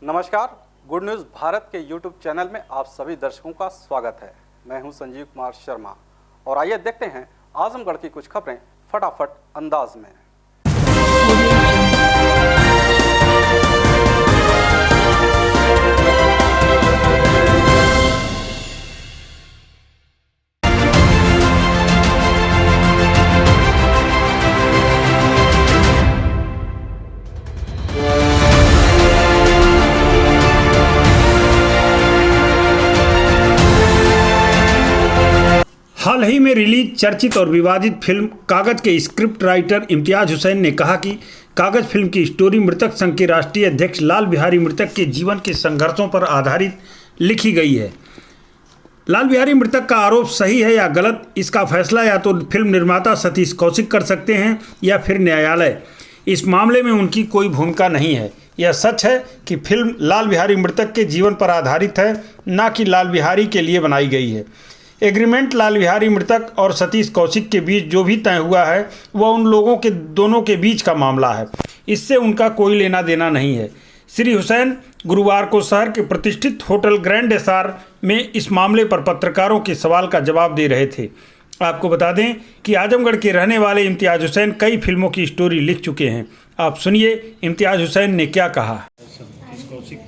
नमस्कार, good news Bharat के YouTube channel में आप सभी दर्शकों का स्वागत है। मैं हूं संजीव कुमार शर्मा और आइए देखते हैं आजमगढ़ की कुछ खबरें फटाफट अंदाज में। हाल ही में रिलीज चर्चित और विवादित फिल्म कागज के स्क्रिप्ट राइटर इम्तियाज हुसैन ने कहा कि कागज फिल्म की स्टोरी मृतक संघ के राष्ट्रीय अध्यक्ष लाल बिहारी मृतक के जीवन के संघर्षों पर आधारित लिखी गई है। लाल बिहारी मृतक का आरोप सही है या गलत, इसका फैसला या तो फिल्म निर्माता सतीश कौशिक कर सकते हैं या फिर न्यायालय। इस मामले में उनकी कोई भूमिका नहीं है। यह सच है कि फिल्म लाल बिहारी मृतक के जीवन पर आधारित है, न कि लाल बिहारी के लिए बनाई गई है। एग्रीमेंट लाल बिहारी मृतक और सतीश कौशिक के बीच जो भी तय हुआ है वह उन लोगों के दोनों के बीच का मामला है, इससे उनका कोई लेना देना नहीं है। श्री हुसैन गुरुवार को शहर के प्रतिष्ठित होटल ग्रैंड एसआर में इस मामले पर पत्रकारों के सवाल का जवाब दे रहे थे। आपको बता दें कि आजमगढ़ के रहने वाले इम्तियाज हुसैन कई फिल्मों की स्टोरी लिख चुके हैं। आप सुनिए इम्तियाज हुसैन ने क्या कहा। सतीश कौशिक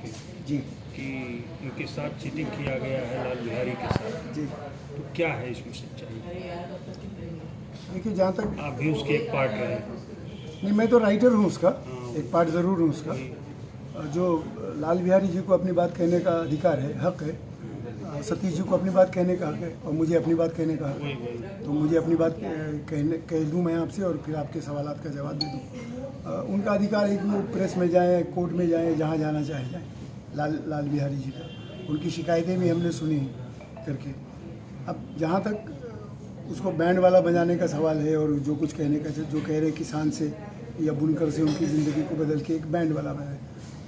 जी कि उनके साथ चीटिंग किया गया है लाल बिहारी के साथ जी, तो क्या है इसमें सच्चाई? देखिए, जहाँ तक आप भी उसके एक पार्ट रहे। नहीं, मैं तो राइटर हूँ उसका, एक पार्ट ज़रूर हूँ उसका। जो लाल बिहारी जी को अपनी बात कहने का अधिकार है, हक है, सतीश जी को अपनी बात कहने का हक है और मुझे अपनी बात कहने का हक है। तो मुझे अपनी बात कह दूँ मैं आपसे और फिर आपके सवालात का जवाब दे दूँ। उनका अधिकार है कि वो प्रेस में जाएँ, कोर्ट में जाएँ, जहाँ जाना चाहे जाएँ। लाल बिहारी जी का उनकी शिकायतें भी हमने सुनी करके। अब जहाँ तक उसको बैंड वाला बजाने का सवाल है और जो कुछ कहने का, जो कह रहे किसान से या बुनकर से उनकी ज़िंदगी को बदल के एक बैंड वाला बनाए,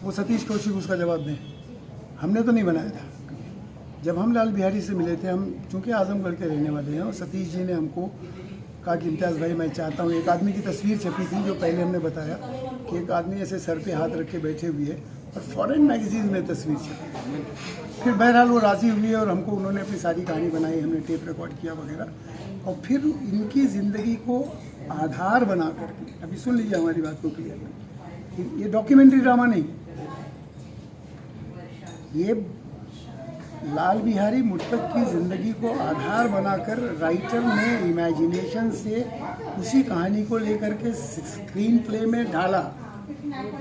वो सतीश कौशिक उसका जवाब दें। हमने तो नहीं बनाया था। जब हम लाल बिहारी से मिले थे, हम चूँकि आजमगढ़ के रहने वाले हैं और सतीश जी ने हमको कहा कि इम्तियाज़ भाई मैं चाहता हूँ, एक आदमी की तस्वीर छपी थी जो पहले हमने बताया कि एक आदमी ऐसे सर पे हाथ रख के बैठे हुए है और फॉरेन मैगजीन में तस्वीर छपी। फिर बहरहाल वो राज़ी हुई और हमको उन्होंने अपनी सारी कहानी बनाई, हमने टेप रिकॉर्ड किया वगैरह। और फिर इनकी ज़िंदगी को आधार बना करके, अभी सुन लीजिए हमारी बात को क्लियर, ये डॉक्यूमेंट्री ड्रामा नहीं, ये लाल बिहारी मृतक की ज़िंदगी को आधार बनाकर राइटर ने इमेजिनेशन से उसी कहानी को लेकर के स्क्रीन प्ले में डाला,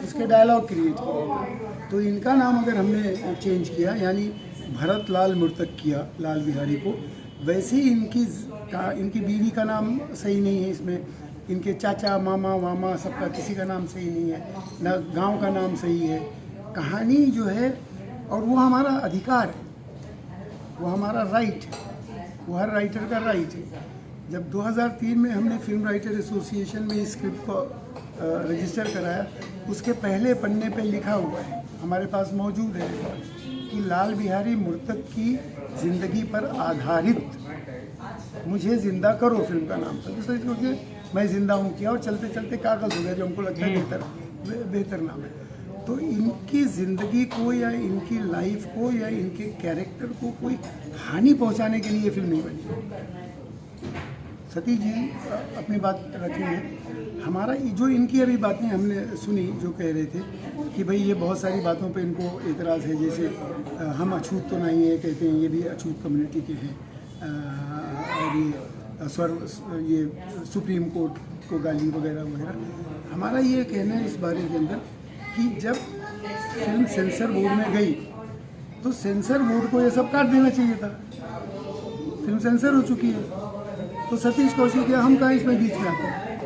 उसके डायलॉग क्रिएट किए। तो इनका नाम अगर हमने चेंज किया, यानी भरत लाल मृतक किया लाल बिहारी को, वैसे ही इनकी बीवी का नाम सही नहीं है इसमें, इनके चाचा मामा वामा सबका किसी का नाम सही नहीं है, न गांव का नाम सही है। कहानी जो है, और वो हमारा अधिकार है, वो हमारा राइट है, वो हर राइटर का राइट है। जब 2003 में हमने फिल्म राइटर एसोसिएशन में इस स्क्रिप्ट को रजिस्टर कराया, उसके पहले पन्ने पे लिखा हुआ है, हमारे पास मौजूद है कि लाल बिहारी मृतक की ज़िंदगी पर आधारित मुझे ज़िंदा करो फिल्म का नाम था। तो सोचिए मैं ज़िंदा हूँ किया और चलते चलते कागज़ हो गया, जो हमको लगता है बेहतर नाम है। तो इनकी ज़िंदगी को या इनकी लाइफ को या इनके कैरेक्टर को कोई हानि पहुंचाने के लिए फिल्म नहीं बनी। सतीश जी अपनी बात रखेंगे, हमारा जो इनकी अभी बातें हमने सुनी, जो कह रहे थे कि भाई ये बहुत सारी बातों पे इनको एतराज़ है, जैसे हम अछूत तो नहीं है, कहते हैं ये भी अछूत कम्युनिटी के हैं, और ये सुप्रीम कोर्ट को गाली वगैरह वगैरह। हमारा ये कहना है इस बारे के अंदर कि जब फिल्म सेंसर बोर्ड में गई तो सेंसर बोर्ड को ये सब काट देना चाहिए था। फिल्म सेंसर हो चुकी है, तो सतीश कौशिक या हम कहाँ इसमें बीच में आते हैं?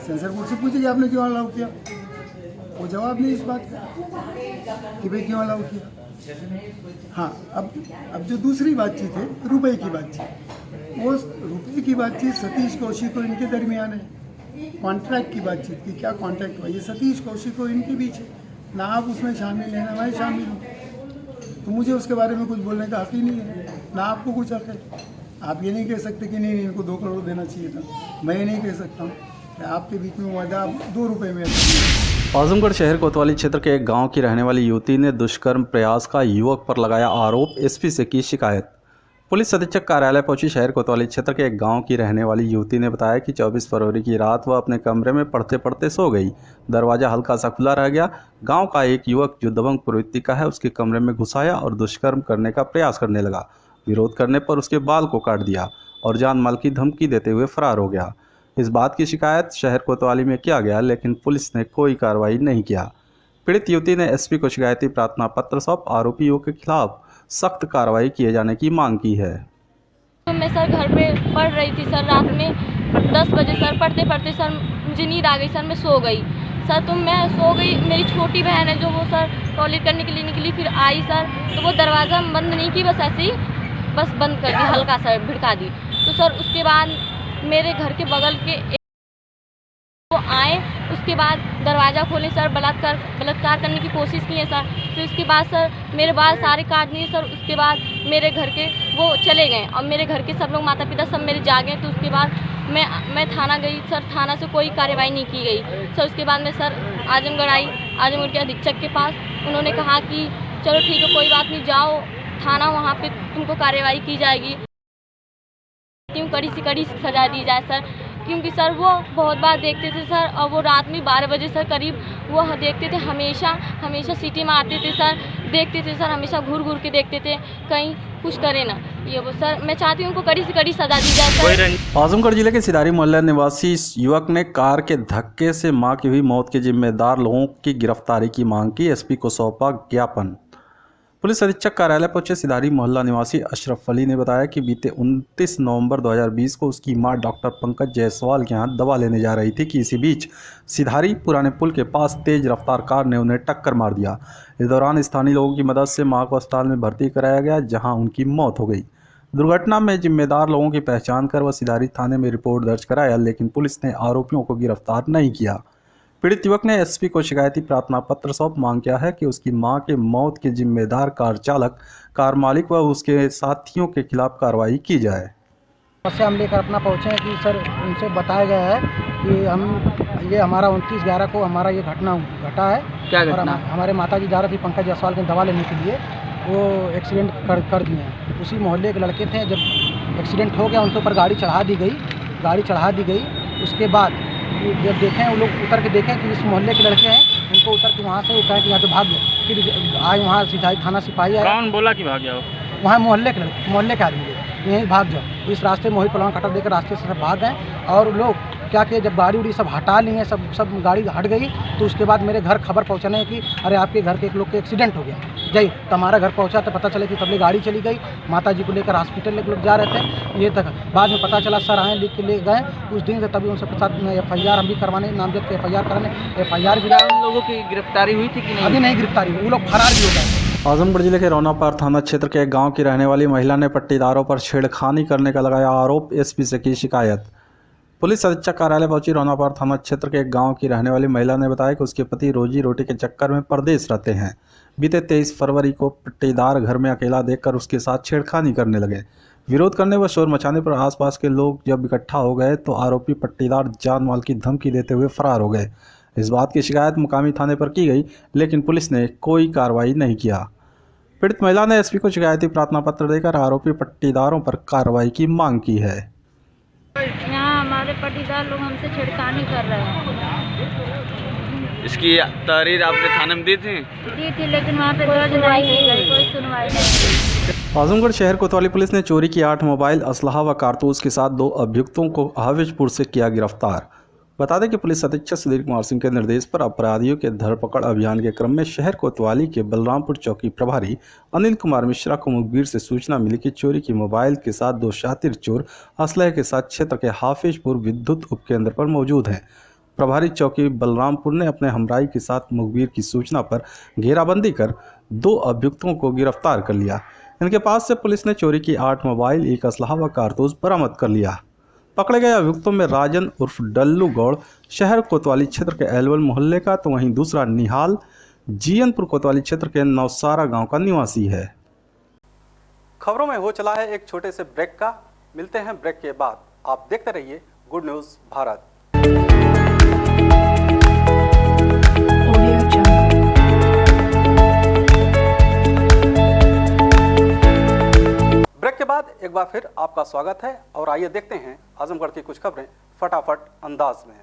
सेंसर बोर्ड से पूछे कि आपने क्यों अलाउ किया, वो जवाब नहीं इस बात का कि भाई क्यों अलाउ किया। हाँ, अब जो दूसरी बातचीत है रुपए की बातचीत, वो रुपए की बातचीत सतीश कौशिक और इनके दरमियान है। कॉन्ट्रैक्ट की बातचीत की, क्या कॉन्ट्रैक्ट हुआ, ये सतीश कौशिक और इनके बीच है, ना आप उसमें शामिल हैं ना मैं शामिल हूँ। तो मुझे उसके बारे में कुछ बोलने का हक ही नहीं है, ना आपको कुछ हक है। आप ये नहीं कह सकते कि नहीं इनको 2 करोड़ देना चाहिए था, मैं ये नहीं कह सकता हूँ। आपके बीच में वादा 2 रुपये में आजमगढ़ शहर कोतवाली क्षेत्र के एक गांव की रहने वाली युवती ने दुष्कर्म प्रयास का युवक पर लगाया आरोप, एसपी से की शिकायत। पुलिस अधीक्षक कार्यालय पहुंची शहर कोतवाली क्षेत्र के एक गांव की रहने वाली युवती ने बताया कि 24 फरवरी की रात वह अपने कमरे में पढ़ते पढ़ते सो गई। दरवाजा हल्का सा खुला रह गया। गांव का एक युवक जो दबंग प्रवृत्ति का है उसके कमरे में घुस आया और दुष्कर्म करने का प्रयास करने लगा। विरोध करने पर उसके बाल को काट दिया और जान माल की धमकी देते हुए फरार हो गया। इस बात की शिकायत शहर कोतवाली में किया गया, लेकिन पुलिस ने कोई कार्रवाई नहीं किया। पीड़ित युवती ने एसपी को शिकायती प्रार्थना पत्र सौंप आरोपी युवक के खिलाफ सख्त कार्रवाई किए जाने की मांग की है। तो मैं सर घर पे पढ़ रही थी सर, रात में 10 बजे सर पढ़ते पढ़ते सर मुझे नींद आ गई सर, मैं सो गई सर। तो मैं सो गई, मेरी छोटी बहन है जो वो सर टॉयलेट करने के लिए निकली, फिर आई सर तो वो दरवाज़ा बंद नहीं की, बस ऐसे ही बस बंद कर दी, हल्का सा भिड़का दी। तो सर उसके बाद मेरे घर के बगल के वो आए, उसके बाद दरवाज़ा खोले सर, बलात्कार करने की कोशिश की है सर। फिर उसके बाद सर मेरे बाल सारे काट दिए सर। उसके बाद मेरे घर के वो चले गए और मेरे घर के सब लोग माता पिता सब मेरे जागे। तो उसके बाद मैं थाना गई सर, थाना से कोई कार्रवाई नहीं की गई सर। उसके बाद मैं सर आजमगढ़ आई, आजमगढ़ के अधीक्षक के पास। उन्होंने कहा कि चलो ठीक है कोई बात नहीं, जाओ थाना, वहाँ पे तुमको कार्रवाई की जाएगी, कड़ी से कड़ी सजा दी जाए सर। क्योंकि सर वो बहुत बार देखते थे सर, और वो रात में 12 बजे सर करीब वो देखते थे, हमेशा सीटी मारते थे सर, देखते थे सर, हमेशा घूर घूर के देखते थे, कहीं कुछ करे ना ये वो सर। मैं चाहती हूँ उनको कड़ी से कड़ी सजा दी जाए सर। आजमगढ़ जिले के सिधारी मोहल्ला निवासी इस युवक ने कार के धक्के से मां की हुई मौत के जिम्मेदार लोगों की गिरफ्तारी की मांग की। एसपी को सौंपा ज्ञापन। पुलिस अधीक्षक कार्यालय पहुंचे सिधारी मोहल्ला निवासी अशरफ अली ने बताया कि बीते 29 नवंबर 2020 को उसकी मां डॉक्टर पंकज जायसवाल के यहाँ दवा लेने जा रही थी कि इसी बीच सिधारी पुराने पुल के पास तेज रफ्तार कार ने उन्हें टक्कर मार दिया। इस दौरान स्थानीय लोगों की मदद से मां को अस्पताल में भर्ती कराया गया, जहाँ उनकी मौत हो गई। दुर्घटना में जिम्मेदार लोगों की पहचान कर वह सिधारी थाने में रिपोर्ट दर्ज कराया, लेकिन पुलिस ने आरोपियों को गिरफ्तार नहीं किया। पीड़ित युवक ने एसपी को शिकायती प्रार्थना पत्र सौंप मांग किया है कि उसकी मां के मौत के जिम्मेदार कार चालक, कार मालिक व उसके साथियों के खिलाफ कार्रवाई की जाए। समस्या हम लेकर अपना पहुँचे हैं कि सर उनसे बताया गया है कि ये हमारा 29/11 को हमारा ये घटना घटा है। क्या घटना? हमारे माता जी जा रही थी पंकज जायसवाल की दवा लेने के लिए, वो एक्सीडेंट कर दिए हैं। उसी मोहल्ले के लड़के थे, जब एक्सीडेंट हो गया उनके ऊपर गाड़ी चढ़ा दी गई। उसके बाद जब देखें वो लोग उतर के देखें कि इस मोहल्ले के लड़के हैं, उनको उतर के वहाँ से उठाए कि यहाँ से भाग गए। फिर आज वहाँ सिधारी थाना सिपाही आया। कौन बोला कि भाग जाओ? वहाँ मोहल्ले के आदमी यहीं भाग जाओ। इस रास्ते मोहित पलवान कटर देकर रास्ते से सब भाग गए। और लोग क्या किए, जब गाड़ी उड़ी सब हटा ली है, सब गाड़ी हट गई, तो उसके बाद मेरे घर खबर पहुँचाने कि अरे आपके घर के एक लोग के एक्सीडेंट हो गया। जय तो हमारा घर पहुँचा तो पता चला कि तब गाड़ी चली गई। माता जी को लेकर हॉस्पिटल लेकर लोग जा रहे थे, ये तक बाद में पता चला सर आए लिख के ले गए। उस दिन से तभी उनसे साथ FIR हम भी करवाने, नामजद के FIR कराने, FIR भी। उन लोगों की गिरफ्तारी हुई थी कि नहीं? अभी नहीं गिरफ्तारी हुई, वो लोग फरार भी हो गए। आजमगढ़ जिले के रौनापार थाना क्षेत्र के एक गांव की रहने वाली महिला ने पट्टीदारों पर छेड़खानी करने का लगाया आरोप, एसपी से की शिकायत। पुलिस अधीक्षक कार्यालय पहुंची रौनापार थाना क्षेत्र के एक गांव की रहने वाली महिला ने बताया कि उसके पति रोजी रोटी के चक्कर में परदेश रहते हैं। बीते 23 फरवरी को पट्टीदार घर में अकेला देखकर उसके साथ छेड़खानी करने लगे। विरोध करने व शोर मचाने पर आसपास के लोग जब इकट्ठा हो गए तो आरोपी पट्टीदार जान माल की धमकी देते हुए फरार हो गए। इस बात की शिकायत मुकामी थाने पर की गई, लेकिन पुलिस ने कोई कार्रवाई नहीं किया। पीड़ित महिला ने एसपी को शिकायती प्रार्थना पत्र देकर आरोपी पट्टीदारों पर कार्रवाई की मांग की है। यहाँ हमारे पट्टीदार लोग हमसे छेड़खानी कर रहे हैं। इसकी तहरीर आपने थाने में दी थी, लेकिन वहाँ पे दर्ज नहीं की गई, कोई सुनवाई नहीं। आजमगढ़ शहर कोतवाली पुलिस ने चोरी की 8 मोबाइल, असलहा व कारतूस के साथ 2 अभियुक्तों को हाफिजपुर से किया गिरफ्तार। बता दें कि पुलिस अधीक्षक सुधीर कुमार सिंह के निर्देश पर अपराधियों के धरपकड़ अभियान के क्रम में शहर कोतवाली के बलरामपुर चौकी प्रभारी अनिल कुमार मिश्रा को मुखबिर से सूचना मिली कि चोरी की मोबाइल के साथ 2 शातिर चोर असलहे के साथ क्षेत्र के हाफिजपुर विद्युत उपकेंद्र पर मौजूद हैं। प्रभारी चौकी बलरामपुर ने अपने हमराई के साथ मुखबिर की सूचना पर घेराबंदी कर 2 अभियुक्तों को गिरफ्तार कर लिया। इनके पास से पुलिस ने चोरी की 8 मोबाइल, 1 असलहा व कारतूस बरामद कर लिया। पकड़े गए अभियुक्तों में राजन उर्फ डल्लू गौड़ शहर कोतवाली क्षेत्र के एलवल मोहल्ले का, तो वहीं दूसरा निहाल जीयनपुर कोतवाली क्षेत्र के नौसारा गांव का निवासी है। खबरों में हो चला है एक छोटे से ब्रेक का। मिलते हैं ब्रेक के बाद। आप देखते रहिए गुड न्यूज भारत। बाद एक बार फिर आपका स्वागत है और आइए देखते हैं आजमगढ़ की कुछ खबरें फटाफट अंदाज में।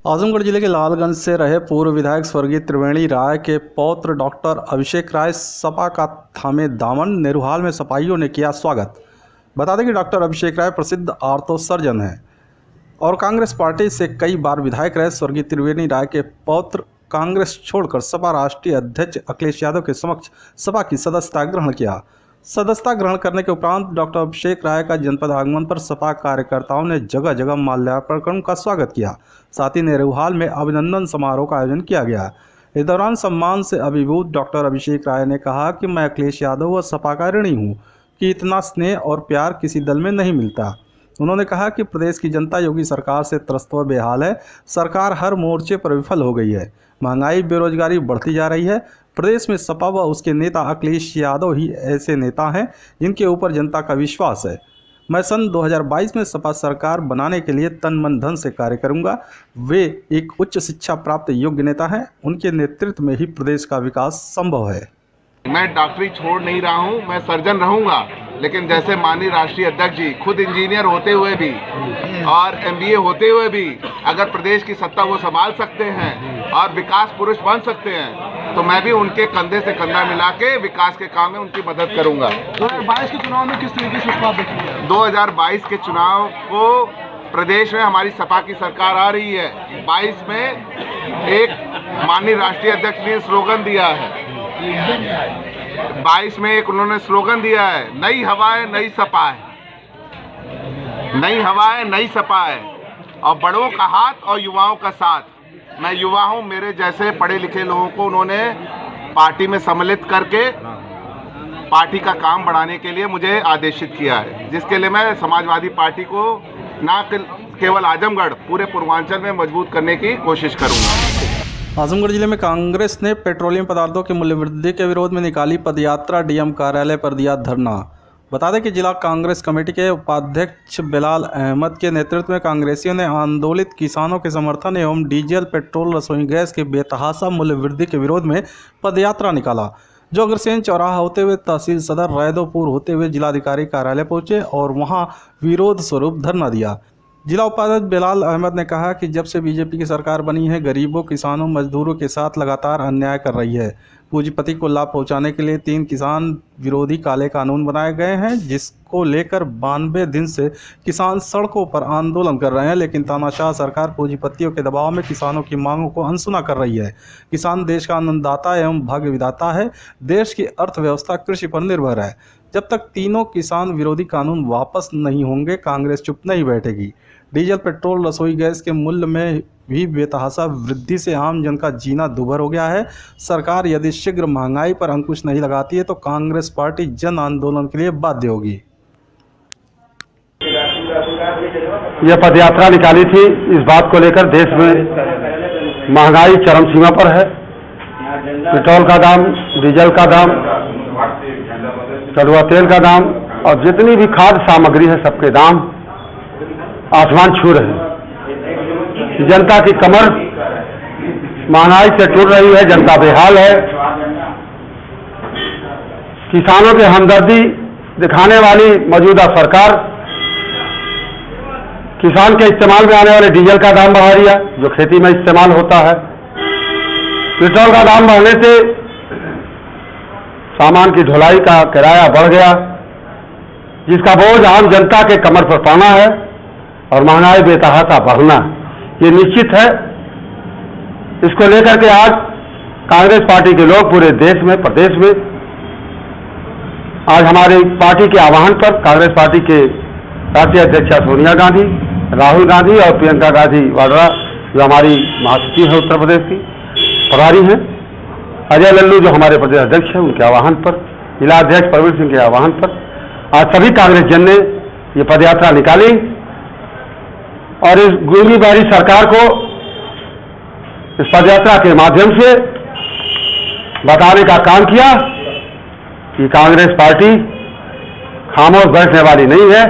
आजमगढ़ जिले के लालगंज से रहे पूर्व विधायक स्वर्गीय त्रिवेणी राय के पौत्र डॉक्टर अभिषेक राय सपा का थामे दामन। नेरुहाल में सपाइयों ने किया स्वागत। बता दें कि डॉक्टर अभिषेक राय प्रसिद्ध आर्थो सर्जन हैं और कांग्रेस पार्टी से कई बार विधायक रहे। स्वर्गीय त्रिवेणी राय के पौत्र कांग्रेस छोड़कर सपा राष्ट्रीय अध्यक्ष अखिलेश यादव के समक्ष सपा की सदस्यता ग्रहण किया। सदस्यता ग्रहण करने के उपरांत डॉक्टर अभिषेक राय का जनपद आगमन पर सपा कार्यकर्ताओं ने जगह जगह माल्यार्पण का स्वागत किया। साथ ही नेरुहाल में अभिनंदन समारोह का आयोजन किया गया। इस दौरान सम्मान से अभिभूत डॉक्टर अभिषेक राय ने कहा कि मैं अखिलेश यादव व सपा का ऋणी हूँ कि इतना स्नेह और प्यार किसी दल में नहीं मिलता। उन्होंने कहा कि प्रदेश की जनता योगी सरकार से त्रस्त व बेहाल है। सरकार हर मोर्चे पर विफल हो गई है। महंगाई, बेरोजगारी बढ़ती जा रही है। प्रदेश में सपा व उसके नेता अखिलेश यादव ही ऐसे नेता हैं जिनके ऊपर जनता का विश्वास है। मैं सन 2022 में सपा सरकार बनाने के लिए तन मन धन से कार्य करूंगा। वे एक उच्च शिक्षा प्राप्त योग्य नेता हैं। उनके नेतृत्व में ही प्रदेश का विकास संभव है। मैं डॉक्टरी छोड़ नहीं रहा हूं, मैं सर्जन रहूंगा। लेकिन जैसे माननीय राष्ट्रीय अध्यक्ष जी खुद इंजीनियर होते हुए भी और MBA होते हुए भी अगर प्रदेश की सत्ता वो संभाल सकते हैं और विकास पुरुष बन सकते हैं, तो मैं भी उनके कंधे से कंधा मिला के विकास के काम में उनकी मदद करूंगा। 2022 के चुनाव में किस तरीके से उपलब्ध देखेंगे? 2022 के चुनाव को प्रदेश में हमारी सपा की सरकार आ रही है। 22 में एक माननीय राष्ट्रीय अध्यक्ष ने स्लोगन दिया है, 22 में एक उन्होंने स्लोगन दिया है, नई हवाएं नई सपा है। नई हवाएं नई सपा है और बड़ों का हाथ और युवाओं का साथ। मैं युवा हूं, मेरे जैसे पढ़े लिखे लोगों को उन्होंने पार्टी में सम्मिलित करके पार्टी का काम बढ़ाने के लिए मुझे आदेशित किया है, जिसके लिए मैं समाजवादी पार्टी को न केवल आजमगढ़ पूरे पूर्वांचल में मजबूत करने की कोशिश करूंगा। आजमगढ़ जिले में कांग्रेस ने पेट्रोलियम पदार्थों की मूल्य वृद्धि के विरोध में निकाली पदयात्रा। डीएम कार्यालय पर दिया धरना। बता दें कि जिला कांग्रेस कमेटी के उपाध्यक्ष बिलाल अहमद के नेतृत्व में कांग्रेसियों ने आंदोलित किसानों के समर्थन एवं डीजल, पेट्रोल, रसोई गैस के बेतहाशा मूल्य वृद्धि के विरोध में पदयात्रा निकाला, जो अग्रसेन चौराहा होते हुए तहसील सदर रैदोपुर होते हुए जिलाधिकारी कार्यालय पहुंचे और वहां विरोध स्वरूप धरना दिया। जिला उपाध्यक्ष बिलाल अहमद ने कहा कि जब से बीजेपी की सरकार बनी है, गरीबों, किसानों, मजदूरों के साथ लगातार अन्याय कर रही है। पूंजीपति को लाभ पहुंचाने के लिए 3 किसान विरोधी काले कानून बनाए गए हैं, जिसको लेकर 92 दिन से किसान सड़कों पर आंदोलन कर रहे हैं। लेकिन तानाशाह सरकार पूंजीपतियों के दबाव में किसानों की मांगों को अनसुना कर रही है। किसान देश का अन्नदाता एवं भाग्य विधाता है। देश की अर्थव्यवस्था कृषि पर निर्भर है। जब तक तीनों किसान विरोधी कानून वापस नहीं होंगे, कांग्रेस चुप नहीं बैठेगी। डीजल, पेट्रोल, रसोई गैस के मूल्य में भी बेतहाशा वृद्धि से आम जन का जीना दुभर हो गया है। सरकार यदि शीघ्र महंगाई पर अंकुश नहीं लगाती है तो कांग्रेस पार्टी जन आंदोलन के लिए बाध्य होगी। यह पदयात्रा निकाली थी इस बात को लेकर, देश में महंगाई चरम सीमा पर है। पेट्रोल का दाम, डीजल का दाम, कड़वा तेल का दाम और जितनी भी खाद्य सामग्री है सबके दाम आसमान छू रहे हैं। जनता की कमर महंगाई से टूट रही है। जनता बेहाल है। किसानों के हमदर्दी दिखाने वाली मौजूदा सरकार किसान के इस्तेमाल में आने वाले डीजल का दाम बढ़ा दिया, जो खेती में इस्तेमाल होता है। पेट्रोल का दाम बढ़ने से सामान की ढुलाई का किराया बढ़ गया, जिसका बोझ आम जनता के कमर पर पड़ना है और महंगाई बेतहाशा बढ़ना ये निश्चित है। इसको लेकर के आज कांग्रेस पार्टी के लोग पूरे देश में, प्रदेश में आज हमारी पार्टी के आह्वान पर कांग्रेस पार्टी के राष्ट्रीय अध्यक्षा सोनिया गांधी, राहुल गांधी और प्रियंका गांधी वाड्रा, जो हमारी महासचिव है उत्तर प्रदेश की, प्रभारी हैं, अजय लल्लू जो हमारे प्रदेश अध्यक्ष हैं, उनके आह्वान पर, जिला अध्यक्ष प्रवीण सिंह के आह्वान पर आज सभी कांग्रेस जन ने ये पदयात्रा निकाली और इस गूंगी बहरी सरकार को इस पदयात्रा के माध्यम से बताने का काम किया कि कांग्रेस पार्टी खामोश बैठने वाली नहीं है,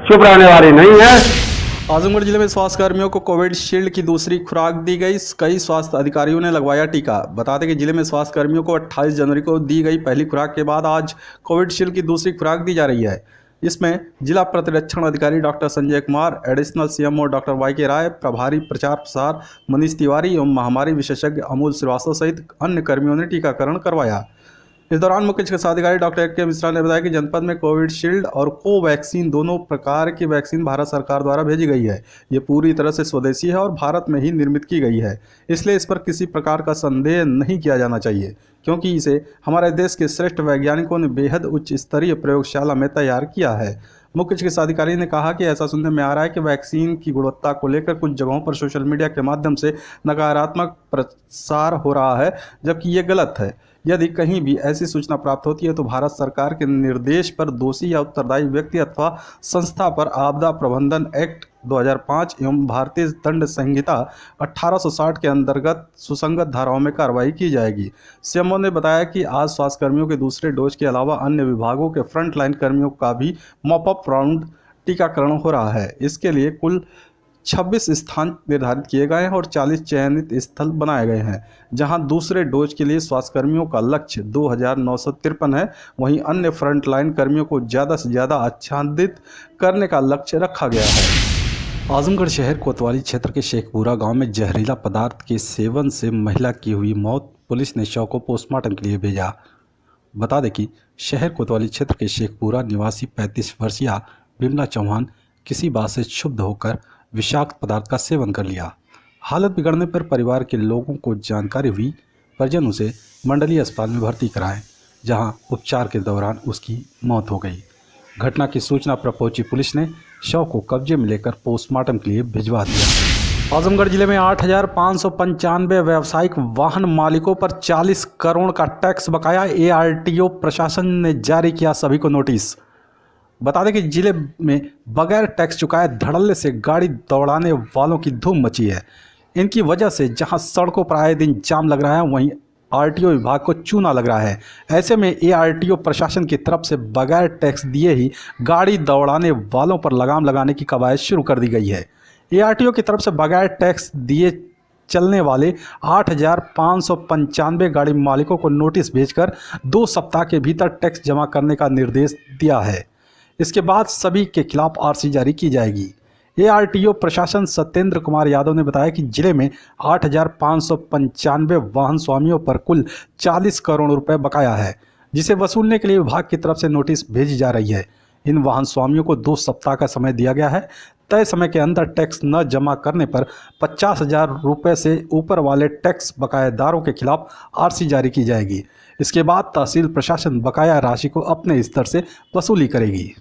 चुप रहने वाली नहीं है। आजमगढ़ जिले में स्वास्थ्य कर्मियों को कोविड शील्ड की दूसरी खुराक दी गई। कई स्वास्थ्य अधिकारियों ने लगवाया टीका। बता दें कि जिले में स्वास्थ्य कर्मियों को 28 जनवरी को दी गई पहली खुराक के बाद आज कोविड शील्ड की दूसरी खुराक दी जा रही है। इसमें जिला प्रतिरक्षण अधिकारी doctor Sanjay Kumar, additional CMO doctor Y K. Rai, प्रभारी प्रचार प्रसार मनीष तिवारी एवं महामारी विशेषज्ञ अमूल श्रीवास्तव सहित अन्य कर्मियों ने टीकाकरण करवाया। इस दौरान मुख्य चिकित्सा अधिकारी डॉक्टर ए.के. मिश्रा ने बताया कि जनपद में कोविड शील्ड और कोवैक्सीन दोनों प्रकार की वैक्सीन भारत सरकार द्वारा भेजी गई है। ये पूरी तरह से स्वदेशी है और भारत में ही निर्मित की गई है, इसलिए इस पर किसी प्रकार का संदेह नहीं किया जाना चाहिए, क्योंकि इसे हमारे देश के श्रेष्ठ वैज्ञानिकों ने बेहद उच्च स्तरीय प्रयोगशाला में तैयार किया है। मुख्य चिकित्सा अधिकारी ने कहा कि ऐसा सुनने में आ रहा है कि वैक्सीन की गुणवत्ता को लेकर कुछ जगहों पर सोशल मीडिया के माध्यम से नकारात्मक प्रसार हो रहा है, जबकि ये गलत है। यदि कहीं भी ऐसी सूचना प्राप्त होती है तो भारत सरकार के निर्देश पर दोषी या उत्तरदायी व्यक्ति अथवा संस्था पर आपदा प्रबंधन एक्ट 2005 एवं भारतीय दंड संहिता 1860 के अंतर्गत सुसंगत धाराओं में कार्रवाई की जाएगी। सीएमओ ने बताया कि आज स्वास्थ्य कर्मियों के दूसरे डोज के अलावा अन्य विभागों के फ्रंटलाइन कर्मियों का भी मॉपअप राउंड टीकाकरण हो रहा है। इसके लिए कुल 26 स्थान निर्धारित किए गए हैं और 40 चयनित स्थल बनाए गए हैं, जहां दूसरे डोज के लिए स्वास्थ्यकर्मियों का लक्ष्य 2953 है। वहीं अन्य फ्रंटलाइन कर्मियों को ज़्यादा से ज़्यादा आच्छादित करने का लक्ष्य रखा गया है। आजमगढ़ शहर कोतवाली क्षेत्र के शेखपुरा गांव में जहरीला पदार्थ के सेवन से महिला की हुई मौत। पुलिस ने शव को पोस्टमार्टम के लिए भेजा। बता दें कि शहर कोतवाली क्षेत्र के शेखपुरा निवासी 35 वर्षीय बिमला चौहान किसी बात से क्षुब्ध होकर विषाक्त पदार्थ का सेवन कर लिया। हालत बिगड़ने पर परिवार के लोगों को जानकारी हुई। परिजन उसे मंडलीय अस्पताल में भर्ती कराएं, जहां उपचार के दौरान उसकी मौत हो गई। घटना की सूचना पर पहुंची पुलिस ने शव को कब्जे में लेकर पोस्टमार्टम के लिए भिजवा दिया। आजमगढ़ जिले में 8,595 व्यावसायिक वाहन मालिकों पर 40 करोड़ का टैक्स बकाया। ARTO प्रशासन ने जारी किया सभी को नोटिस। बता दें कि जिले में बगैर टैक्स चुकाए धड़ल्ले से गाड़ी दौड़ाने वालों की धूम मची है। इनकी वजह से जहां सड़कों पर आए दिन जाम लग रहा है, वहीं RTO विभाग को चूना लग रहा है। ऐसे में ARTO प्रशासन की तरफ से बगैर टैक्स दिए ही गाड़ी दौड़ाने वालों पर लगाम लगाने की कवायद शुरू कर दी गई है। ARTO की तरफ से बगैर टैक्स दिए चलने वाले 8,595 गाड़ी मालिकों को नोटिस भेजकर 2 सप्ताह के भीतर टैक्स जमा करने का निर्देश दिया है। इसके बाद सभी के खिलाफ RC जारी की जाएगी। ARTO प्रशासन सत्येंद्र कुमार यादव ने बताया कि जिले में 8,595 वाहन स्वामियों पर कुल 40 करोड़ रुपए बकाया है, जिसे वसूलने के लिए विभाग की तरफ से नोटिस भेजी जा रही है। इन वाहन स्वामियों को 2 सप्ताह का समय दिया गया है। तय समय के अंदर टैक्स न जमा करने पर 50,000 रुपये से ऊपर वाले टैक्स बकायेदारों के खिलाफ RC जारी की जाएगी। इसके बाद तहसील प्रशासन बकाया राशि को अपने स्तर से वसूली करेगी।